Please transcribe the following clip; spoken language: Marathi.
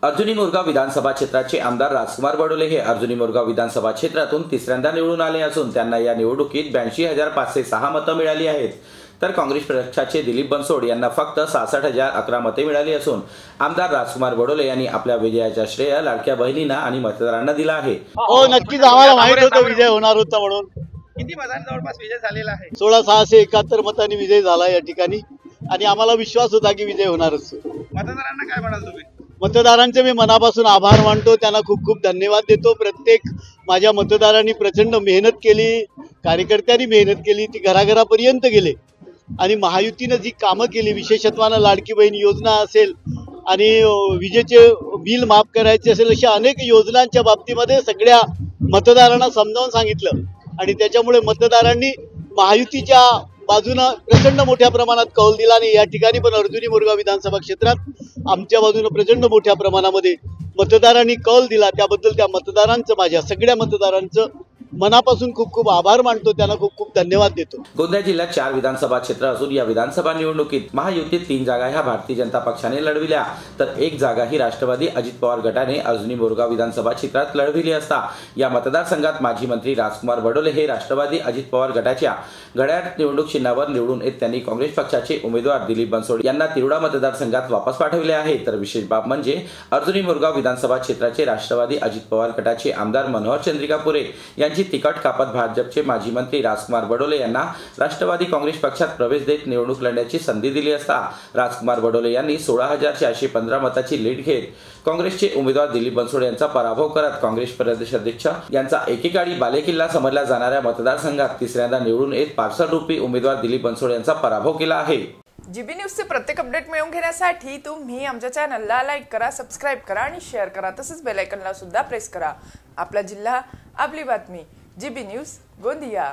अर्जुनी मोरगाव विधानसभा क्षेत्राचे आमदार राजकुमार बडोले हे अर्जुनी मोरगाव विधानसभा क्षेत्रातून तिसऱ्यांदा निवडून आले असून त्यांना या निवडणुकीत 82,506 मतं मिळाली आहेत। तर काँग्रेस पक्षाचे दिलीप बनसोड यांना फक्त 66,011 मते मिळाली असून आमदार राजकुमार बडोले यांनी आपल्या विजयाचा श्रेय लाडक्या बहिणींना आणि मतदारांना दिला आहे। हो, नक्कीच आम्हाला माहित होतं विजय होणार होता म्हणून। किती मतांनी जवळपास विजय झालेला आहे? 16,671 मतांनी विजय झाला या ठिकाणी आणि आम्हाला विश्वास होता की विजय होणारच। मतदारांना काय म्हणाल तुम्ही? मतदारांचे मी मनापासून आभार मानतो, त्यांना खूप खूप धन्यवाद देतो। प्रत्येक माझ्या मतदारांनी प्रचंड मेहनत केली, कार्यकर्त्यांनी मेहनत केली, ती घराघरापर्यंत गेले आणि महायुतीने जी कामं केली, विशेषत्वानं लाडकी बहीण योजना असेल आणि विजेचे बिल माफ करायचे असेल, अशा अनेक योजनांच्या बाबतीमध्ये सगळ्या मतदारांना समजावून सांगितलं आणि त्याच्यामुळे मतदारांनी महायुतीच्या बाजूनं प्रचंड मोठ्या प्रमाणात कौल दिला आणि या ठिकाणी पण अर्जुनी मोरगाव विधानसभा क्षेत्रात आमच्या बाजूनं प्रचंड मोठ्या प्रमाणामध्ये मतदारांनी कौल दिला। त्याबद्दल त्या मतदारांचं, माझ्या सगळ्या मतदारांचं मनापासून खूप खूप आभार मानतो, त्यांना खूप खूप धन्यवाद देतो। गोंदिया जिल्ह्यात 4 विधानसभा क्षेत्र असून या विधानसभा निवडणुकीत महायुतीत 3 जागा ह्या भारतीय जनता पक्षाने लढविल्या, तर 1 जागा ही राष्ट्रवादी अजित पवार गटाने अर्जुनी मोरगाव विधानसभा क्षेत्रात लढविली असता या मतदारसंघात माजी मंत्री राजकुमार बडोले हे राष्ट्रवादी अजित पवार गटाच्या घड्याळ निवडणूक चिन्हावर निवडून येत त्यांनी काँग्रेस पक्षाचे उमेदवार दिलीप बनसोड यांना तिरोडा मतदारसंघात वापस पाठविले आहे। तर विशेष बाब म्हणजे अर्जुनी मोरगाव विधानसभा क्षेत्राचे राष्ट्रवादी अजित पवार गटाचे आमदार मनोहर चंद्रिकापुरे यांची तिकट कापत भाजपचे माजी मंत्री राजकुमार बडोले यांना राष्ट्रवादी काँग्रेस पक्षात प्रवेश देत निवडणूक लढण्याची संधी दिली असता राजकुमार बडोले यांनी 16,415 मताची लीड घेत काँग्रेसचे उमेदवार दिलीप बनसोड यांचा पराभव करत काँग्रेस प्रदेशाध्यक्ष यांचा एकेकाळी बालेकिल्ला समजल्या जाणाऱ्या मतदारसंघात तिसऱ्यांदा निवडून येत पार्सल रूपी उमेदवार दिलीप बनसोड यांचा पराभव केला आहे। जीबी न्यूजचे प्रत्येक अपडेट मिळवून घेण्यासाठी तुम्ही आमच्या चॅनलला लाईक करा, सबस्क्राइब करा आणि शेअर करा, तसेच बेल आयकॉनला सुद्धा प्रेस करा। आपला जिल्हा, आपली बातमी, जीबी न्यूज गोंदिया।